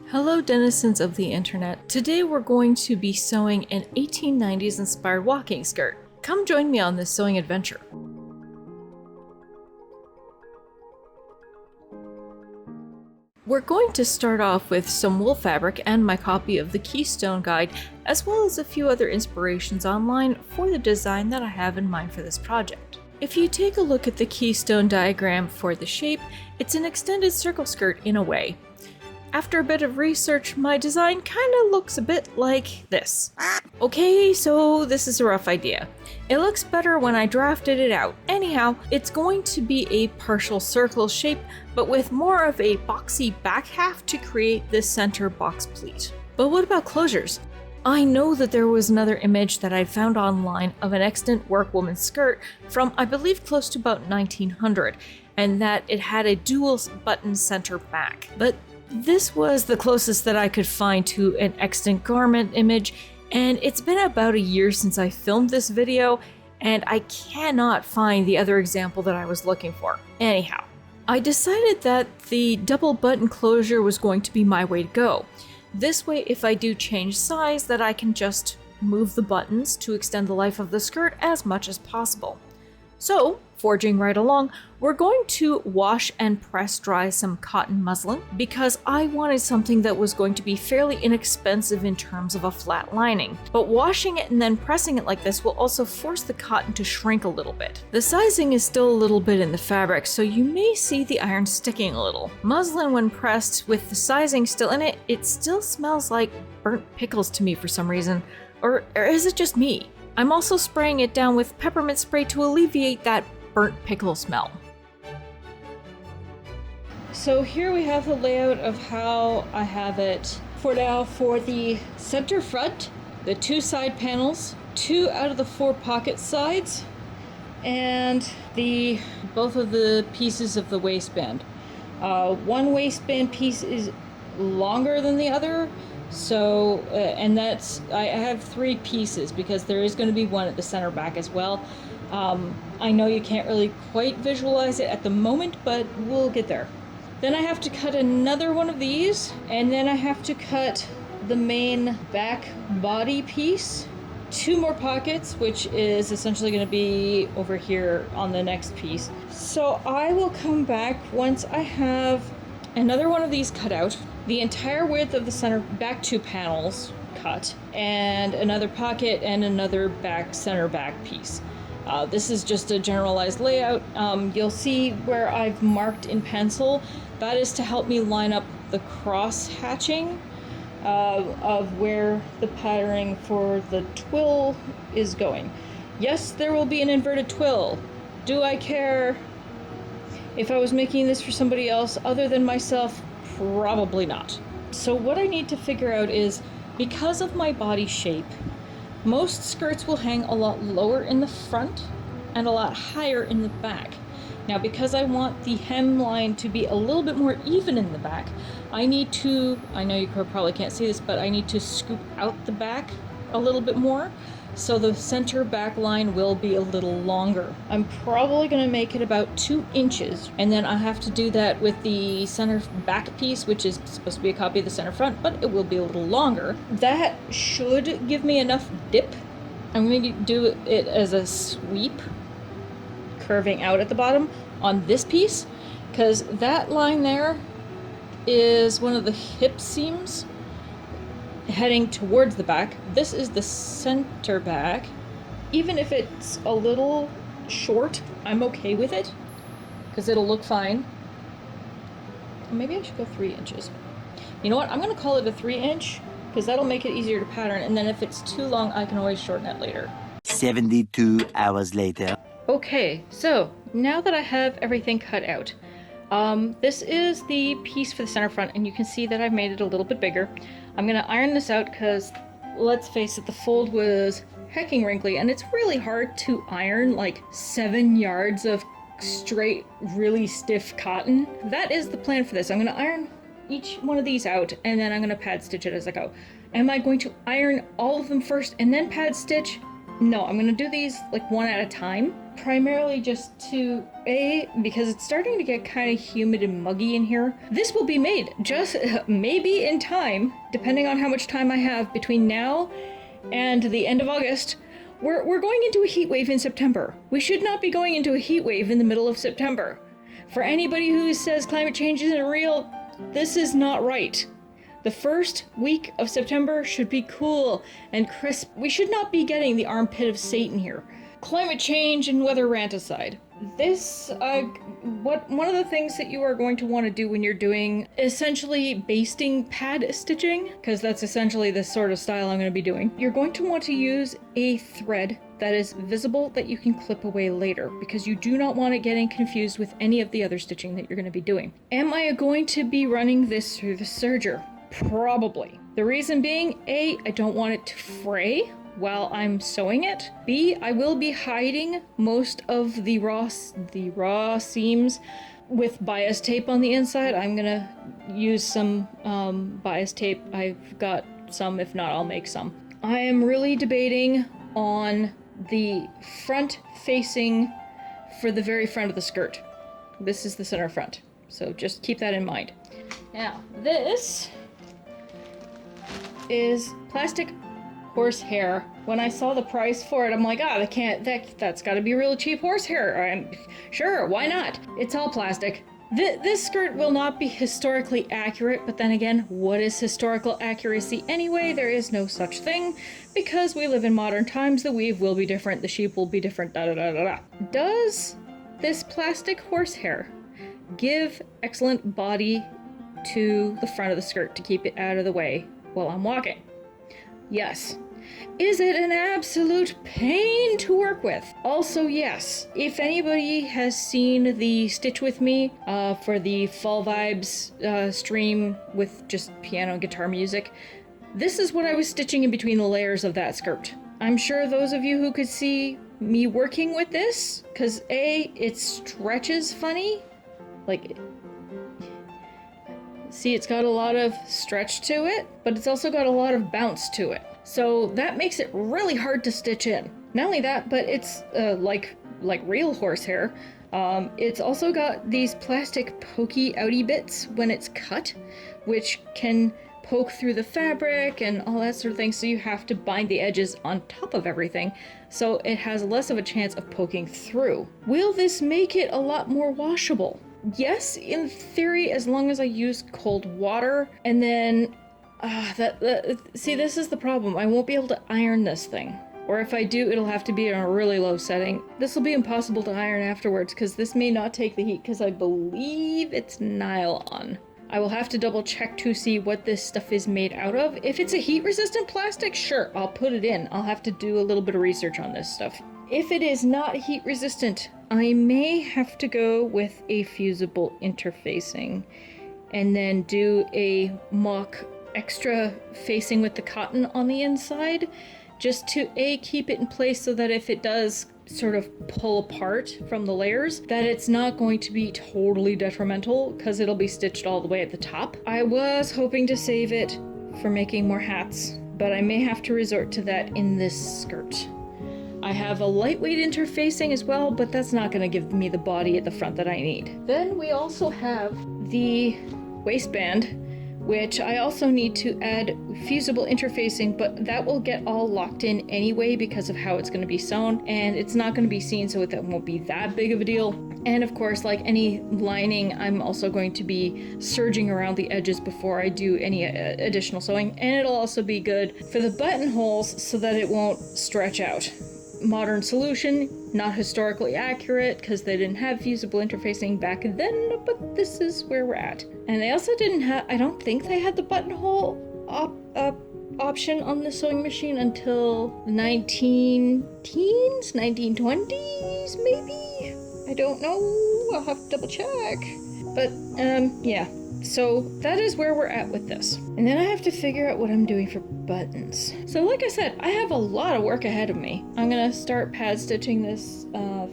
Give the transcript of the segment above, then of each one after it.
Hello denizens of the internet. Today we're going to be sewing an 1890s inspired walking skirt. Come join me on this sewing adventure. We're going to start off with some wool fabric and my copy of the Keystone Guide, as well as a few other inspirations online for the design that I have in mind for this project. If you take a look at the Keystone diagram for the shape, it's an extended circle skirt in a way. After a bit of research, my design kinda looks a bit like this. Okay, so this is a rough idea. It looks better when I drafted it out. Anyhow, it's going to be a partial circle shape, but with more of a boxy back half to create this center box pleat. But what about closures? I know that there was another image that I found online of an extant workwoman skirt from, I believe, close to about 1900, and that it had a dual button center back. But this was the closest that I could find to an extant garment image, and it's been about a year since I filmed this video, and I cannot find the other example that I was looking for. Anyhow, I decided that the double button closure was going to be my way to go. This way, if I do change size, that I can just move the buttons to extend the life of the skirt as much as possible. So, forging right along, we're going to wash and press dry some cotton muslin because I wanted something that was going to be fairly inexpensive in terms of a flat lining. But washing it and then pressing it like this will also force the cotton to shrink a little bit. The sizing is still a little bit in the fabric, so you may see the iron sticking a little. Muslin, when pressed with the sizing still in it, it still smells like burnt pickles to me for some reason. Or is it just me? I'm also spraying it down with peppermint spray to alleviate that burnt pickle smell. So here we have the layout of how I have it for now. For the center front, the two side panels, 2 out of the 4 pocket sides, and both of the pieces of the waistband. One waistband piece is longer than the other. So, and that's, I have 3 pieces because there is going to be one at the center back as well. I know you can't really quite visualize it at the moment, but we'll get there. Then I have to cut another one of these, and then I have to cut the main back body piece. 2 more pockets, which is essentially going to be over here on the next piece. So I will come back once I have another one of these cut out, the entire width of the center back 2 panels cut, and another pocket and another center back piece. This is just a generalized layout. You'll see where I've marked in pencil. That is to help me line up the cross hatching of where the patterning for the twill is going. Yes, there will be an inverted twill. Do I care? If I was making this for somebody else other than myself, probably not. So what I need to figure out is, because of my body shape, most skirts will hang a lot lower in the front and a lot higher in the back. Now, because I want the hemline to be a little bit more even in the back, I know you probably can't see this, but I need to scoop out the back a little bit more, so the center back line will be a little longer. I'm probably going to make it about 2 inches, and then I have to do that with the center back piece, which is supposed to be a copy of the center front, but it will be a little longer. That should give me enough dip. I'm going to do it as a sweep, curving out at the bottom on this piece, because that line there is one of the hip seams heading towards the back. This is the center back. Even if it's a little short, I'm okay with it because it'll look fine. Maybe I should go 3 inches. You know what? I'm going to call it a 3-inch because that'll make it easier to pattern, and then if it's too long, I can always shorten it later. 72 hours later. Okay, so now that I have everything cut out, this is the piece for the center front, and you can see that I've made it a little bit bigger. I'm gonna iron this out because, let's face it, the fold was hecking wrinkly, and it's really hard to iron like 7 yards of straight, really stiff cotton. That is the plan for this. I'm gonna iron each one of these out, and then I'm gonna pad stitch it as I go. Am I going to iron all of them first and then pad stitch? No, I'm gonna do these like one at a time. Primarily just to, because it's starting to get kind of humid and muggy in here. This will be made just maybe in time, depending on how much time I have between now and the end of August. We're going into a heat wave in September. We should not be going into a heat wave in the middle of September. For anybody who says climate change isn't real, this is not right. The first week of September should be cool and crisp. We should not be getting the armpit of Satan here. Climate change and weather rant aside, one of the things that you are going to want to do when you're doing essentially basting pad stitching, because that's essentially the sort of style I'm going to be doing, you're going to want to use a thread that is visible that you can clip away later, because you do not want it getting confused with any of the other stitching that you're going to be doing. Am I going to be running this through the serger? Probably. The reason being, A, I don't want it to fray while I'm sewing it. B, I will be hiding most of the raw seams with bias tape on the inside. I'm gonna use some bias tape. I've got some, if not, I'll make some. I am really debating on the front facing for the very front of the skirt. This is the center front, so just keep that in mind. Now, this is plastic horsehair. When I saw the price for it, I'm like, that's gotta be really cheap horsehair. I'm sure, why not? It's all plastic. This skirt will not be historically accurate, but then again, what is historical accuracy anyway? There is no such thing, because we live in modern times. The weave will be different, the sheep will be different, da da da da da. Does this plastic horsehair give excellent body to the front of the skirt to keep it out of the way while I'm walking? Yes. Is it an absolute pain to work with? Also, yes. If anybody has seen the Stitch With Me for the Fall Vibes stream with just piano and guitar music, this is what I was stitching in between the layers of that skirt. I'm sure those of you who could see me working with this, because A, it stretches funny. Like, see, it's got a lot of stretch to it, but it's also got a lot of bounce to it. So that makes it really hard to stitch in. Not only that, but it's like real horsehair. It's also got these plastic pokey outy bits when it's cut, which can poke through the fabric and all that sort of thing, so you have to bind the edges on top of everything, so it has less of a chance of poking through. Will this make it a lot more washable? Yes, in theory, as long as I use cold water. And then see, this is the problem. I won't be able to iron this thing. Or if I do, it'll have to be on a really low setting. This will be impossible to iron afterwards, because this may not take the heat, because I believe it's nylon. I will have to double check to see what this stuff is made out of. If it's a heat resistant plastic, sure, I'll put it in. I'll have to do a little bit of research on this stuff. If it is not heat resistant, I may have to go with a fusible interfacing and then do a mock extra facing with the cotton on the inside, just to keep it in place so that if it does sort of pull apart from the layers, that it's not going to be totally detrimental, because it'll be stitched all the way at the top. I was hoping to save it for making more hats, but I may have to resort to that in this skirt. I have a lightweight interfacing as well, but that's not going to give me the body at the front that I need. Then we also have the waistband, which I also need to add fusible interfacing, but that will get all locked in anyway because of how it's going to be sewn, and it's not going to be seen, so that won't be that big of a deal. And of course, like any lining, I'm also going to be serging around the edges before I do any additional sewing, and it'll also be good for the buttonholes so that it won't stretch out. Modern solution, not historically accurate because they didn't have fusible interfacing back then, but this is where we're at. And they also didn't have, I don't think they had the buttonhole option on the sewing machine until 19-teens, 1920s maybe? I don't know, I'll have to double check. But yeah, so that is where we're at with this. And then I have to figure out what I'm doing for buttons. So like I said, I have a lot of work ahead of me. I'm gonna start pad stitching this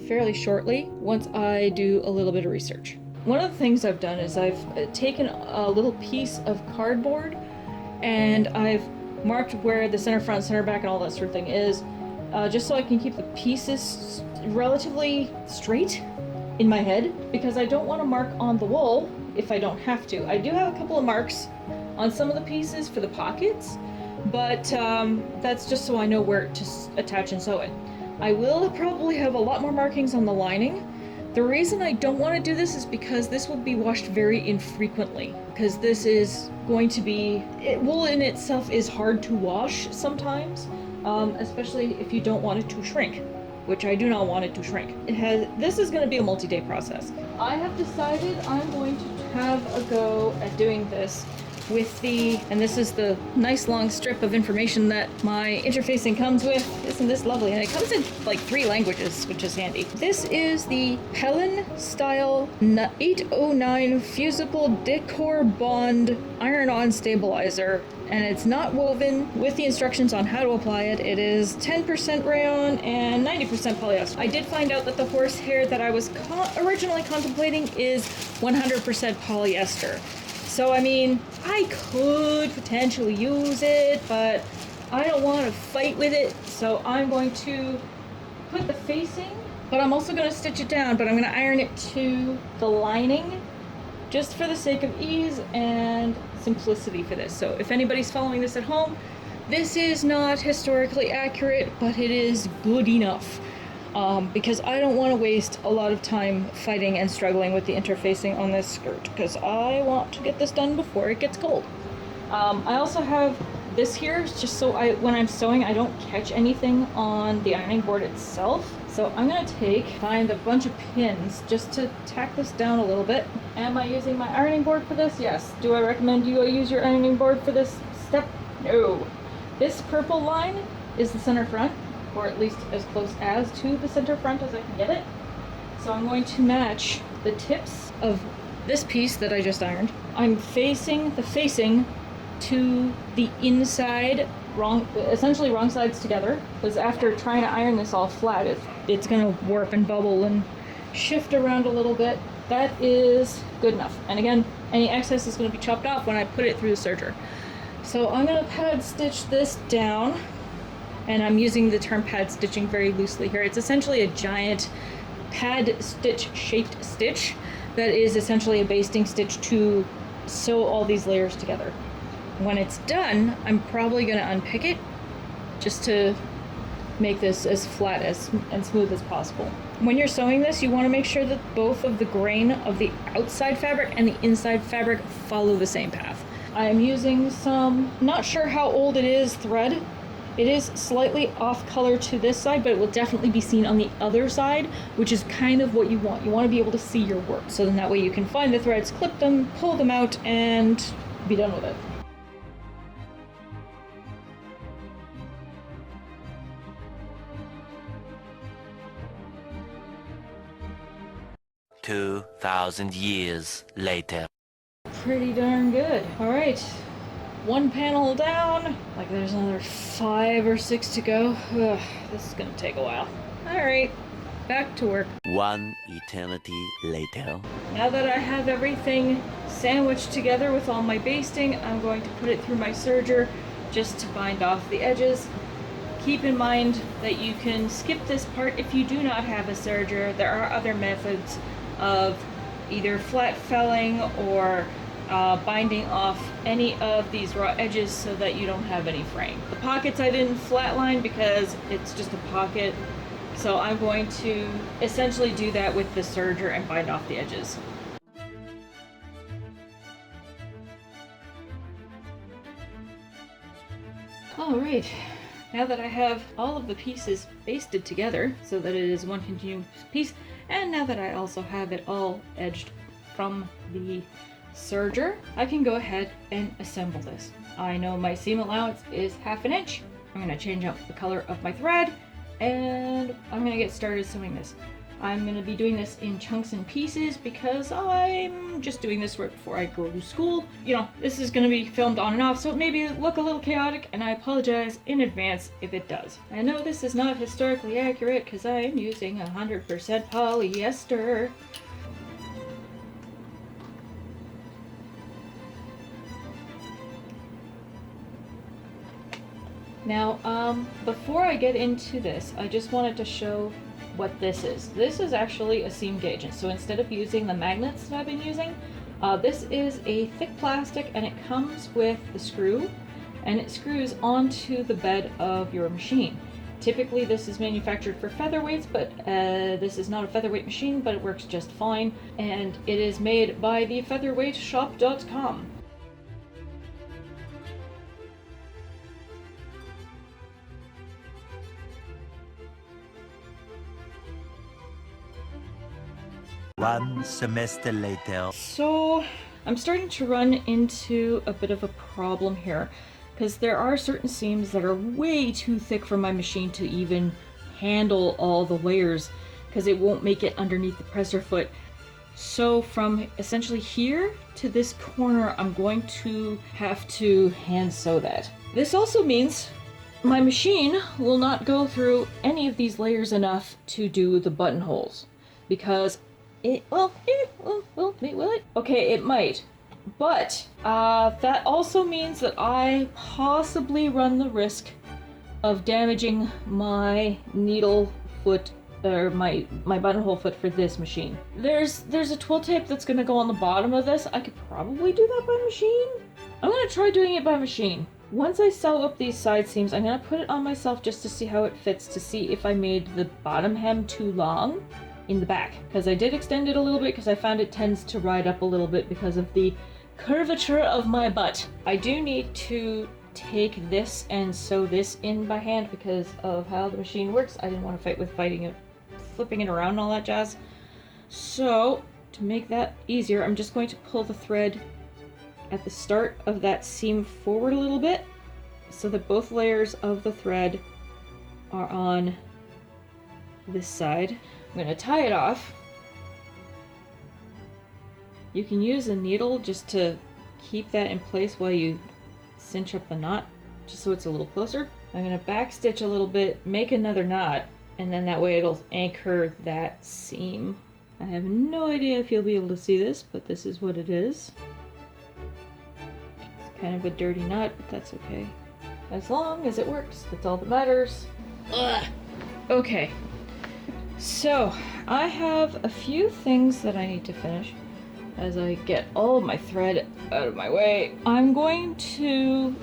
fairly shortly once I do a little bit of research. One of the things I've done is I've taken a little piece of cardboard and I've marked where the center front, center back, and all that sort of thing is. just so I can keep the pieces relatively straight in my head, because I don't want to mark on the wool if I don't have to. I do have a couple of marks on some of the pieces for the pockets, but that's just so I know where to attach and sew it. I will probably have a lot more markings on the lining. The reason I don't want to do this is because this will be washed very infrequently, because this is going to be, wool in itself is hard to wash sometimes, especially if you don't want it to shrink, which I do not want it to shrink. This is going to be a multi-day process. I have decided I'm going to have a go at doing this with and this is the nice long strip of information that my interfacing comes with. Isn't this lovely? And it comes in like 3 languages, which is handy. This is the Helen Style 809 Fusible Decor Bond Iron-On Stabilizer, and it's not woven, with the instructions on how to apply it. It is 10% rayon and 90% polyester. I did find out that the horsehair that I was originally contemplating is 100% polyester. So, I mean, I could potentially use it, but I don't want to fight with it. So I'm going to put the facing, but I'm also going to stitch it down, but I'm going to iron it to the lining just for the sake of ease and simplicity for this. So if anybody's following this at home, this is not historically accurate, but it is good enough. Because I don't want to waste a lot of time fighting and struggling with the interfacing on this skirt, because I want to get this done before it gets cold. I also have this here, just so when I'm sewing, I don't catch anything on the ironing board itself. So I'm going to find a bunch of pins just to tack this down a little bit. Am I using my ironing board for this? Yes. Do I recommend you use your ironing board for this step? No. This purple line is the center front, or at least as close as to the center front as I can get it. So I'm going to match the tips of this piece that I just ironed. I'm facing the facing to the inside, essentially wrong sides together, because after trying to iron this all flat, it's gonna warp and bubble and shift around a little bit. That is good enough. And again, any excess is gonna be chopped off when I put it through the serger. So I'm gonna pad stitch this down. And I'm using the term pad stitching very loosely here. It's essentially a giant pad stitch shaped stitch that is essentially a basting stitch to sew all these layers together. When it's done, I'm probably going to unpick it just to make this as flat and smooth as possible. When you're sewing this, you want to make sure that both of the grain of the outside fabric and the inside fabric follow the same path. I am using some, not sure how old it is, thread. It is slightly off color to this side, but it will definitely be seen on the other side, which is kind of what you want. You want to be able to see your work, so then that way you can find the threads, clip them, pull them out, and be done with it. $2,000 later. Pretty darn good. All right. 1 panel down, like there's another 5 or 6 to go. Ugh, this is gonna take a while. All right, back to work. 1 eternity later. Now that I have everything sandwiched together with all my basting, I'm going to put it through my serger just to bind off the edges. Keep in mind that you can skip this part if you do not have a serger. There are other methods of either flat felling or binding off any of these raw edges so that you don't have any fraying. The pockets I didn't flatline because it's just a pocket, so I'm going to essentially do that with the serger and bind off the edges. Alright, now that I have all of the pieces basted together so that it is one continuous piece, and now that I also have it all edged from the serger, I can go ahead and assemble this. I know my seam allowance is 1/2 inch. I'm going to change out the color of my thread, and I'm going to get started sewing this. I'm going to be doing this in chunks and pieces because I'm just doing this right before I go to school. You know, this is going to be filmed on and off, so it may look a little chaotic, and I apologize in advance if it does. I know this is not historically accurate because I am using 100% polyester. Now, before I get into this, I just wanted to show what this is. This is actually a seam gauge, and so instead of using the magnets that I've been using, this is a thick plastic, and it comes with the screw, and it screws onto the bed of your machine. Typically this is manufactured for featherweights, but this is not a featherweight machine, but it works just fine, and it is made by the featherweightshop.com. One semester later. So I'm starting to run into a bit of a problem here, because there are certain seams that are way too thick for my machine to even handle all the layers, because it won't make it underneath the presser foot. So from essentially here to this corner, I'm going to have to hand sew that. This also means my machine will not go through any of these layers enough to do the buttonholes, because will it? Okay, it might. But that also means that I possibly run the risk of damaging my needle foot, or my buttonhole foot for this machine. There's a twill tape that's gonna go on the bottom of this. I could probably do that by machine. I'm gonna try doing it by machine. Once I sew up these side seams, I'm gonna put it on myself just to see how it fits, to see if I made the bottom hem too long in the back, because I did extend it a little bit because I found it tends to ride up a little bit because of the curvature of my butt. I do need to take this and sew this in by hand because of how the machine works. I didn't want to fight with flipping it around and all that jazz. So to make that easier, I'm just going to pull the thread at the start of that seam forward a little bit so that both layers of the thread are on this side. I'm going to tie it off. You can use a needle just to keep that in place while you cinch up the knot, just so it's a little closer. I'm going to backstitch a little bit, make another knot, and then that way it'll anchor that seam. I have no idea if you'll be able to see this, but this is what it is. It's kind of a dirty knot, but that's okay. As long as it works, that's all that matters. Ugh. Okay. So, I have a few things that I need to finish as I get all of my thread out of my way. I'm going to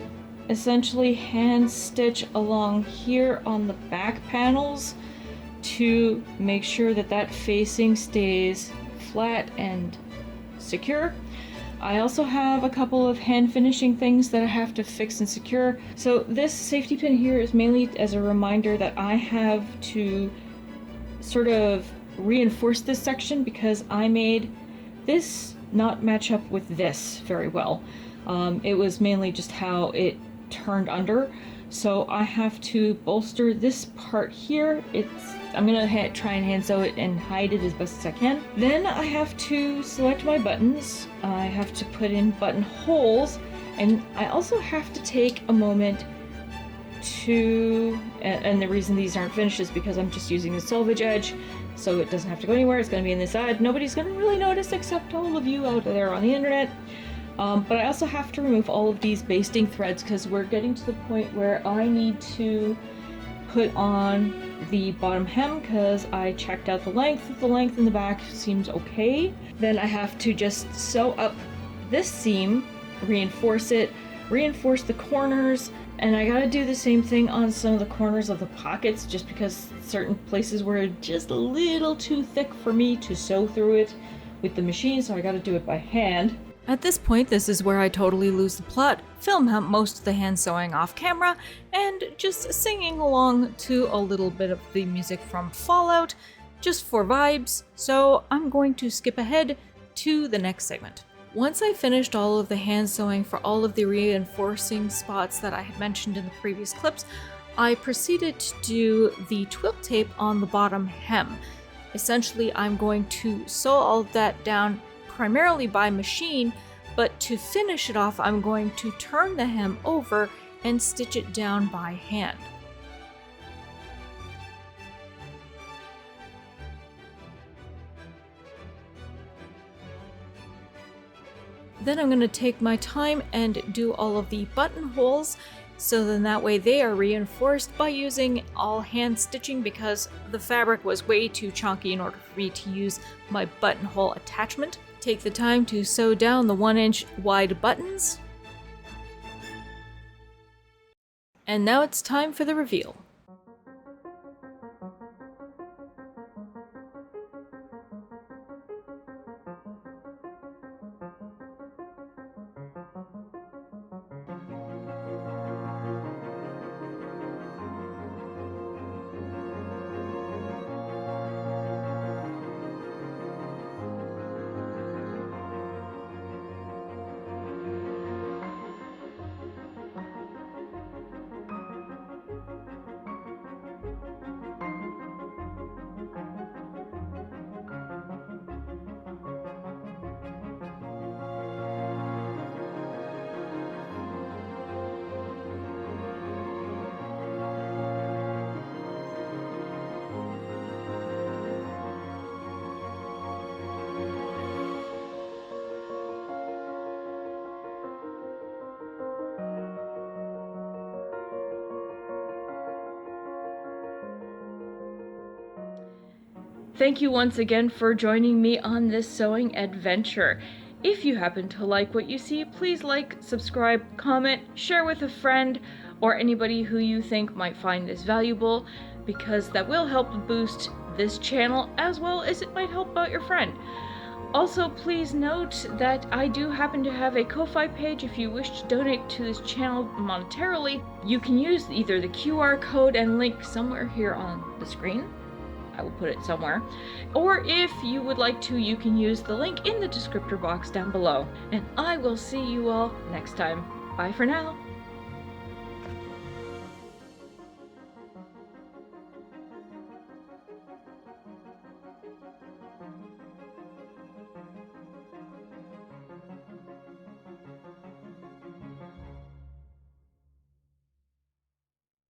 essentially hand stitch along here on the back panels to make sure that that facing stays flat and secure. I also have a couple of hand finishing things that I have to fix and secure. So this safety pin here is mainly as a reminder that I have to sort of reinforce this section because I made this not match up with this very well. It was mainly just how it turned under, so I have to bolster this part here. I'm gonna try and hand sew it and hide it as best as I can. Then I have to select my buttons. I have to put in button holes, and I also have to take a moment to, and the reason these aren't finished is because I'm just using the selvage edge, so it doesn't have to go anywhere. It's going to be in the side. Nobody's going to really notice except all of you out there on the internet. But I also have to remove all of these basting threads because we're getting to the point where I need to put on the bottom hem because I checked out the length. The length in the back seems okay. Then I have to just sew up this seam, reinforce it, reinforce the corners, and I gotta do the same thing on some of the corners of the pockets just because certain places were just a little too thick for me to sew through it with the machine, so I gotta do it by hand. At this point, this is where I totally lose the plot, film most of the hand sewing off camera, and just singing along to a little bit of the music from Fallout, just for vibes, so I'm going to skip ahead to the next segment. Once I finished all of the hand sewing for all of the reinforcing spots that I had mentioned in the previous clips, I proceeded to do the twill tape on the bottom hem. Essentially, I'm going to sew all of that down primarily by machine, but to finish it off, I'm going to turn the hem over and stitch it down by hand. Then I'm going to take my time and do all of the buttonholes, So then that way they are reinforced by using all hand stitching because the fabric was way too chunky in order for me to use my buttonhole attachment. Take the time to sew down the 1-inch wide buttons. And now it's time for the reveal. Thank you once again for joining me on this sewing adventure. If you happen to like what you see, please like, subscribe, comment, share with a friend, or anybody who you think might find this valuable, because that will help boost this channel as well as it might help out your friend. Also, please note that I do happen to have a Ko-Fi page. If you wish to donate to this channel monetarily, you can use either the QR code and link somewhere here on the screen. I will put it somewhere. Or if you would like to, you can use the link in the descriptor box down below. And I will see you all next time. Bye for now.